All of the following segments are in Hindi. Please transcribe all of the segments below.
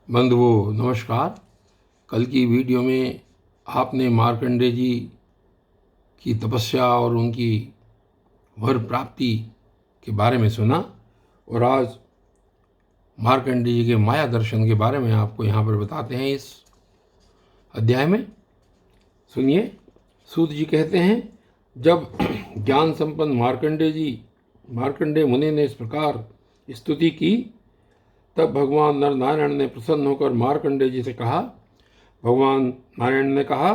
बंधुओं नमस्कार। कल की वीडियो में आपने मार्कंडेय जी की तपस्या और उनकी वर प्राप्ति के बारे में सुना और आज मार्कंडेय जी के माया दर्शन के बारे में आपको यहाँ पर बताते हैं। इस अध्याय में सुनिए। सूत जी कहते हैं, जब ज्ञान संपन्न मार्कंडेय मुनि ने इस प्रकार स्तुति की, तब भगवान नर नारायण ने प्रसन्न होकर मार्कंडेय जी से कहा। भगवान नारायण ने कहा,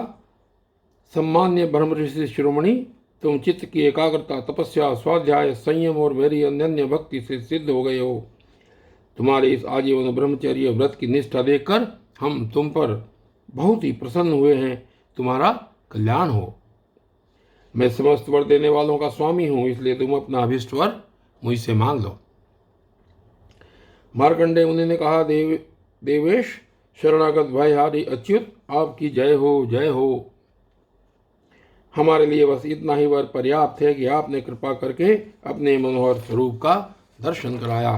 सम्मान्य ब्रह्म ऋषि शिरोमणि, तुम चित्त की एकाग्रता, तपस्या, स्वाध्याय, संयम और मेरी अनन्य भक्ति से सिद्ध हो गए हो। तुम्हारे इस आजीवन ब्रह्मचर्य व्रत की निष्ठा देखकर हम तुम पर बहुत ही प्रसन्न हुए हैं। तुम्हारा कल्याण हो। मैं समस्त वर देने वालों का स्वामी हूँ, इसलिए तुम अपना अभीष्ट वर मुझसे मांग लो। मार्कंडेय मुनि ने कहा, देवेश शरणागत भयहारी अच्युत, आपकी जय हो, जय हो। हमारे लिए बस इतना ही वर पर्याप्त है कि आपने कृपा करके अपने मनोहर स्वरूप का दर्शन कराया।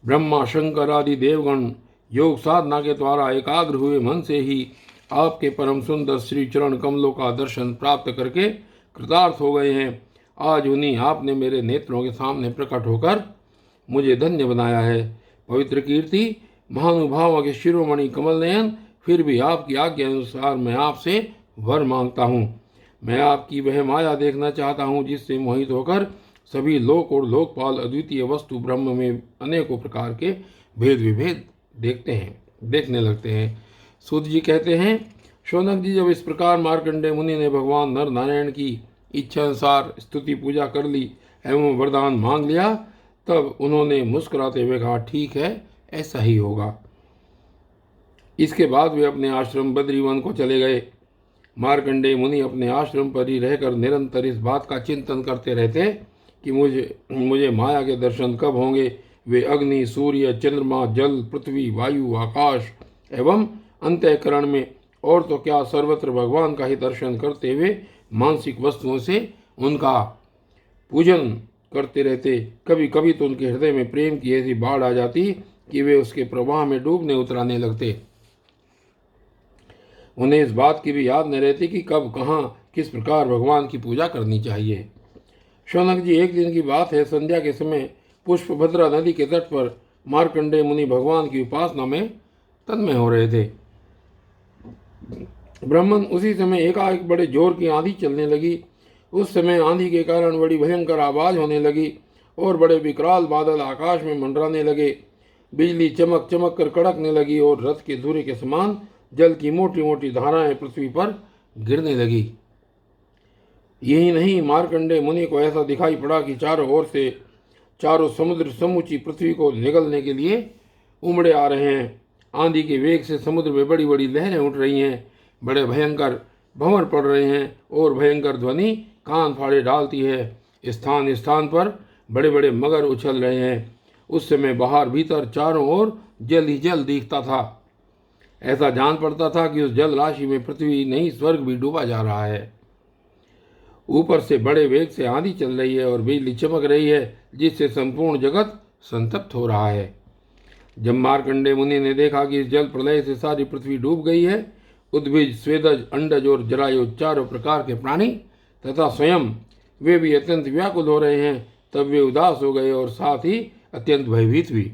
ब्रह्मा शंकर आदि देवगण योग साधना के द्वारा एकाग्र हुए मन से ही आपके परम सुंदर श्री चरण कमलों का दर्शन प्राप्त करके कृतार्थ हो गए हैं। आज उन्हीं आपने मेरे नेत्रों के सामने प्रकट होकर मुझे धन्य बनाया है। पवित्र कीर्ति महानुभाव के शिरोमणि कमल नयन, फिर भी आपकी आज्ञा अनुसार मैं आपसे वर मांगता हूँ। मैं आपकी वह माया देखना चाहता हूँ जिससे मोहित होकर सभी लोक और लोकपाल अद्वितीय वस्तु ब्रह्म में अनेकों प्रकार के भेद विभेद देखने लगते हैं। सूत जी कहते हैं, शौनक जी, जब इस प्रकार मार्कंडेय मुनि ने भगवान नर नारायण की इच्छा अनुसार स्तुति पूजा कर ली एवं वरदान मांग लिया, तब उन्होंने मुस्कुराते हुए कहा, ठीक है, ऐसा ही होगा। इसके बाद वे अपने आश्रम बद्रीवन को चले गए। मार्कंडेय मुनि अपने आश्रम पर ही रहकर निरंतर इस बात का चिंतन करते रहते कि मुझे माया के दर्शन कब होंगे। वे अग्नि, सूर्य, चंद्रमा, जल, पृथ्वी, वायु, आकाश एवं अंतःकरण में और तो क्या सर्वत्र भगवान का ही दर्शन करते हुए मानसिक वस्तुओं से उनका पूजन करते रहते। कभी कभी तो उनके हृदय में प्रेम की ऐसी बाढ़ आ जाती कि वे उसके प्रवाह में डूबने उतराने लगते। उन्हें इस बात की भी याद न रहती कि कब, कहाँ, किस प्रकार भगवान की पूजा करनी चाहिए। शौनक जी, एक दिन की बात है, संध्या के समय पुष्पभद्रा नदी के तट पर मार्कंडेय मुनि भगवान की उपासना में तन्मय हो रहे थे। ब्राह्मण उसी समय एकाएक बड़े जोर की आंधी चलने लगी। उस समय आंधी के कारण बड़ी भयंकर आवाज होने लगी और बड़े विकराल बादल आकाश में मंडराने लगे। बिजली चमक चमक कर कड़कने लगी और रथ के धुरे के समान जल की मोटी मोटी धाराएं पृथ्वी पर गिरने लगी। यही नहीं, मार्कंडेय मुनि को ऐसा दिखाई पड़ा कि चारों ओर से चारों समुद्र समूची पृथ्वी को निगलने के लिए उमड़े आ रहे हैं। आंधी के वेग से समुद्र में बड़ी बड़ी लहरें उठ रही हैं, बड़े भयंकर भंवर पड़ रहे हैं और भयंकर ध्वनि कान फाड़े डालती है। स्थान स्थान पर बड़े बड़े मगर उछल रहे हैं। उस समय बाहर भीतर चारों ओर जल ही जल दिखता था। ऐसा जान पड़ता था कि उस जल राशि में पृथ्वी नहीं स्वर्ग भी डूबा जा रहा है। ऊपर से बड़े वेग से आंधी चल रही है और बिजली चमक रही है, जिससे संपूर्ण जगत संतप्त हो रहा है। जब मार्कंडेय मुनि ने देखा कि इस जल प्रलय से सारी पृथ्वी डूब गई है, उद्भिज, स्वेदज, अंडज और जरायु चारों प्रकार के प्राणी तथा स्वयं वे भी अत्यंत व्याकुल हो रहे हैं, तब वे उदास हो गए और साथ ही अत्यंत भयभीत भी।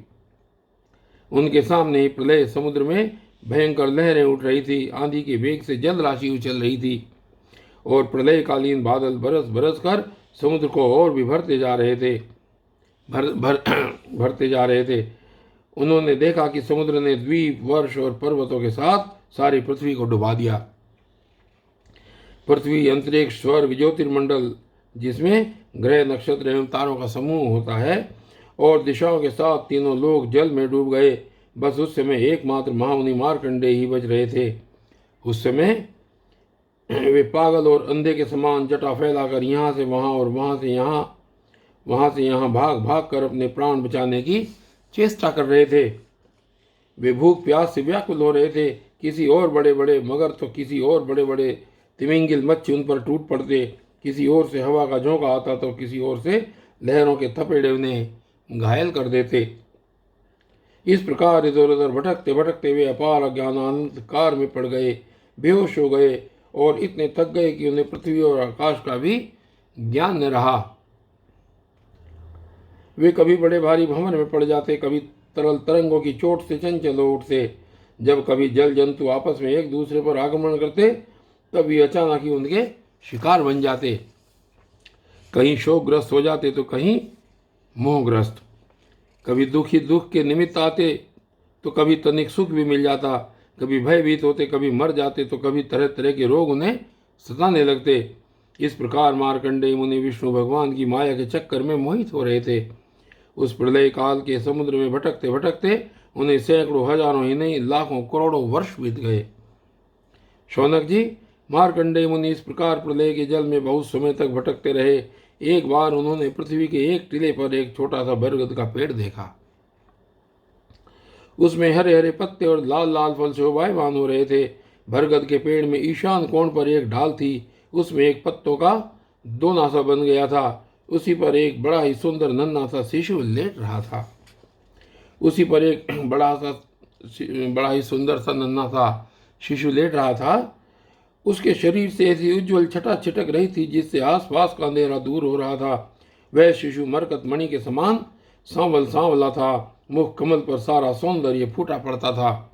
उनके सामने ही प्रलय समुद्र में भयंकर लहरें उठ रही थी। आंधी के वेग से जल राशि उछल रही थी और प्रलयकालीन बादल बरस बरस कर समुद्र को और भी भरते जा रहे थे। उन्होंने देखा कि समुद्र ने द्वीप, वर्ष और पर्वतों के साथ सारी पृथ्वी को डुबा दिया। पृथ्वी, अंतरिक्ष, स्वर्ग, ज्योतिर्मंडल, जिसमें ग्रह, नक्षत्र एवं तारों का समूह होता है, और दिशाओं के साथ तीनों लोग जल में डूब गए। बस उस समय एकमात्र महामुनि मार्कंडेय ही बच रहे थे। उस समय वे पागल और अंधे के समान जटा फैलाकर यहाँ से वहाँ और वहाँ से यहाँ भाग भाग कर अपने प्राण बचाने की चेष्टा कर रहे थे। वे भूख प्यास से व्याकुल हो रहे थे। किसी और बड़े बड़े मगर तो किसी और बड़े बड़े तिमिंगिल मच्छी उन पर टूट पड़ते। किसी ओर से हवा का झोंका आता तो किसी ओर से लहरों के थपेड़े उन्हें घायल कर देते। इस प्रकार इधर उधर भटकते भटकते वे अपार अज्ञानांधकार में पड़ गए, बेहोश हो गए और इतने थक गए कि उन्हें पृथ्वी और आकाश का भी ज्ञान न रहा। वे कभी बड़े भारी भंवर में पड़ जाते, कभी तरल तरंगों की चोट से चंचल हो उठते। जब कभी जल जंतु आपस में एक दूसरे पर आक्रमण करते, तब वे अचानक ही उनके शिकार बन जाते। कहीं शोकग्रस्त हो जाते तो कहीं मोहग्रस्त। कभी दुखी दुख के निमित्त आते तो कभी तनिक सुख भी मिल जाता। कभी भयभीत होते, कभी मर जाते तो कभी तरह तरह के रोग उन्हें सताने लगते। इस प्रकार मार्कंडेय मुनि विष्णु भगवान की माया के चक्कर में मोहित हो रहे थे। उस प्रलय काल के समुद्र में भटकते भटकते उन्हें सैकड़ों हजारों ही नहीं लाखों करोड़ों वर्ष बीत गए। शौनक जी, मार्कंडेय मुनि इस प्रकार प्रलय के जल में बहुत समय तक भटकते रहे। एक बार उन्होंने पृथ्वी के एक टीले पर एक छोटा सा बरगद का पेड़ देखा। उसमें हरे हरे पत्ते और लाल लाल फल शोभायमान हो रहे थे। बरगद के पेड़ में ईशान कोण पर एक ढाल थी। उसमें एक पत्तों का दोना सा बन गया था। उसी पर एक बड़ा ही सुंदर नन्हा सा शिशु लेट रहा था। उसी पर एक बड़ा ही सुंदर सा नन्हा सा शिशु लेट रहा था। उसके शरीर से ऐसी उज्ज्वल छटा छिटक रही थी जिससे आसपास का अंधेरा दूर हो रहा था। वह शिशु मरकत मणि के समान सांवल सांवला था। मुख कमल पर सारा सौंदर्य फूटा पड़ता था।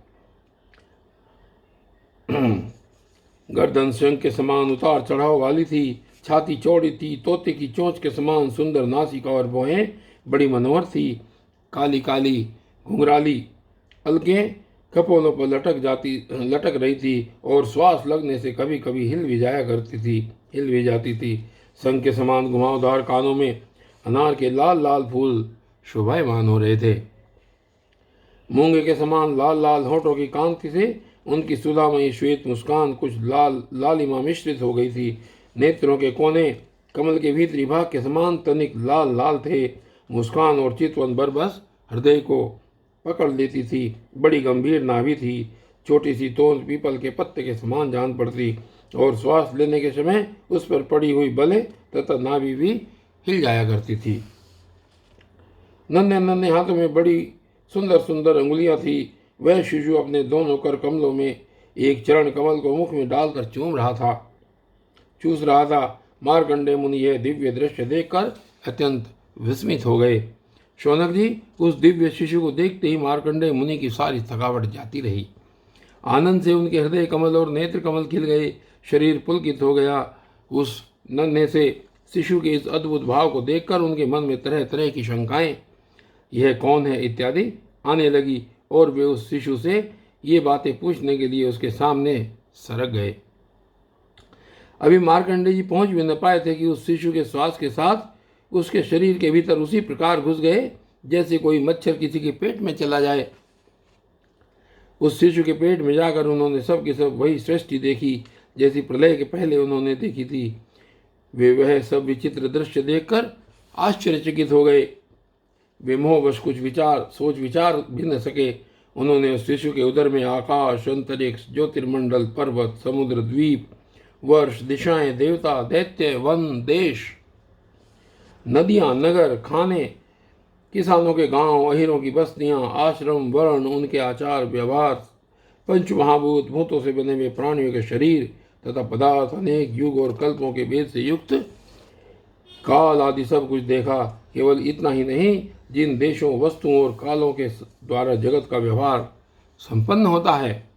गर्दन शंख के समान उतार चढ़ाव वाली थी। छाती चौड़ी थी। तोते की चोंच के समान सुंदर नासिका और भौहें बड़ी मनोहर थी। काली काली घुंघराली अलकें कपोलों पर लटक रही थी और श्वास लगने से कभी कभी हिल भी जाती थी। शंख के समान घुमावदार कानों में अनार के लाल लाल फूल शोभायमान हो रहे थे। मूंगे के समान लाल लाल होठों की कांति से उनकी सुधामयी श्वेत मुस्कान कुछ लालिमा मिश्रित हो गई थी। नेत्रों के कोने कमल के भीतरी भाग के समान तनिक लाल लाल थे। मुस्कान और चितवन बरबस हृदय को पकड़ लेती थी। बड़ी गंभीर नाभि थी। छोटी सी तोंद पीपल के पत्ते के समान जान पड़ती और श्वास लेने के समय उस पर पड़ी हुई बले तथा नाभि भी हिल जाया करती थी। नन्हे नन्हे हाथों में बड़ी सुंदर सुंदर अंगुलियां थी। वह शिशु अपने दोनों कर कमलों में एक चरण कमल को मुख में डालकर चूस रहा था। मार्कंडेय मुनि यह दिव्य दृश्य देखकर अत्यंत विस्मित हो गए। शौनक जी, उस दिव्य शिशु को देखते ही मार्कंडेय मुनि की सारी थकावट जाती रही। आनंद से उनके हृदय कमल और नेत्र कमल खिल गए। शरीर पुलकित हो गया। उस नन्हे से शिशु के इस अद्भुत भाव को देखकर उनके मन में तरह तरह की शंकाएं, यह कौन है इत्यादि आने लगी और वे उस शिशु से ये बातें पूछने के लिए उसके सामने सरक गए। अभी मार्कंडेय जी पहुंच भी न पाए थे कि उस शिशु के श्वास के साथ उसके शरीर के भीतर उसी प्रकार घुस गए जैसे कोई मच्छर किसी के पेट में चला जाए। उस शिशु के पेट में जाकर उन्होंने सब की सब वही सृष्टि देखी जैसी प्रलय के पहले उन्होंने देखी थी। वे वह सब विचित्र दृश्य देखकर आश्चर्यचकित हो गए। वे मोहवश कुछ सोच विचार भी न सके। उन्होंने उस शिशु के उदर में आकाश, अंतरिक्ष, ज्योतिर्मंडल, पर्वत, समुद्र, द्वीप, वर्ष, दिशाएं, देवता, दैत्य, वन, देश, नदियां, नगर, खाने, किसानों के गांव, अहीरों की बस्तियां, आश्रम, वर्ण, उनके आचार व्यवहार, पंच महाभूत, भूतों से बने हुए प्राणियों के शरीर तथा पदार्थ, अनेक युग और कल्पों के भेद से युक्त काल आदि सब कुछ देखा। केवल इतना ही नहीं, जिन देशों, वस्तुओं और कालों के द्वारा जगत का व्यवहार संपन्न होता है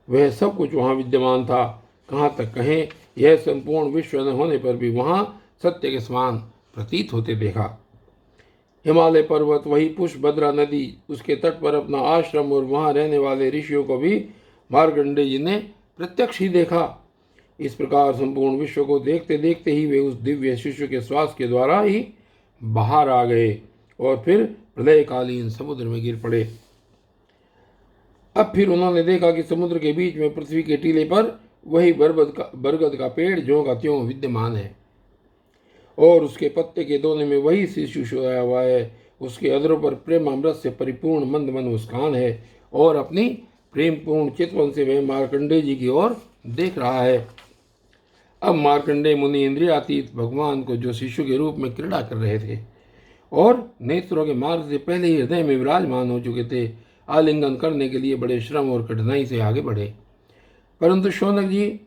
वह सब कुछ वहाँ विद्यमान था। कहाँ तक कहें, यह संपूर्ण विश्व न होने पर भी वहाँ सत्य के समान प्रतीत होते देखा। हिमालय पर्वत, वही पुष्पभद्रा नदी, उसके तट पर अपना आश्रम और वहाँ रहने वाले ऋषियों को भी मार्कंडेय जी ने प्रत्यक्ष ही देखा। इस प्रकार संपूर्ण विश्व को देखते देखते ही वे उस दिव्य शिशु के श्वास के द्वारा ही बाहर आ गए और फिर प्रलयकालीन समुद्र में गिर पड़े। अब फिर उन्होंने देखा कि समुद्र के बीच में पृथ्वी के टीले पर वही बरगद का पेड़ ज्यों का त्यों विद्यमान है और उसके पत्ते के दोने में वही शिशु सोया हुआ है। उसके अधरों पर प्रेमामृत से परिपूर्ण मंद मन मुस्कान है और अपनी प्रेमपूर्ण चितवन से वह मार्कंडेय जी की ओर देख रहा है। अब मार्कंडेय मुनि इंद्रियातीत भगवान को जो शिशु के रूप में क्रीड़ा कर रहे थे और नेत्रों के मार्ग से पहले ही हृदय में विराजमान हो चुके थे। आलिंगन करने के लिए बड़े श्रम और कठिनाई से आगे बढ़े। परंतु शौनक जी,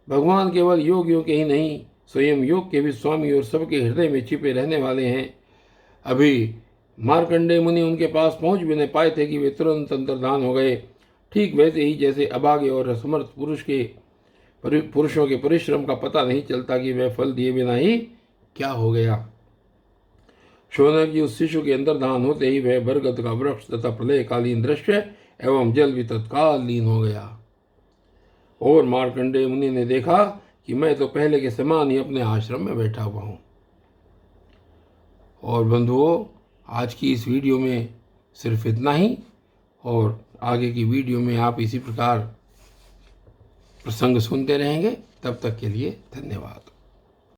भगवान केवल योगियों के ही नहीं, स्वयं योग के भी स्वामी और सबके हृदय में छिपे रहने वाले हैं। अभी मार्कंडेय मुनि उनके पास पहुंच भी नहीं पाए थे कि वे तुरंत अंतर्धान हो गए। ठीक वैसे ही जैसे अभागे और असमर्थ पुरुषों के परिश्रम का पता नहीं चलता कि वह फल दिए बिना ही क्या हो गया। शौनक जी, उस शिशु के अंतर्धान होते ही वह बरगद का वृक्ष तथा प्रलयकालीन दृश्य एवं जल भी तत्काल लीन हो गया। और मार्कंडेय मुनि ने देखा कि मैं तो पहले के समान ही अपने आश्रम में बैठा हुआ हूँ। और बंधुओं, आज की इस वीडियो में सिर्फ इतना ही, और आगे की वीडियो में आप इसी प्रकार प्रसंग सुनते रहेंगे। तब तक के लिए धन्यवाद।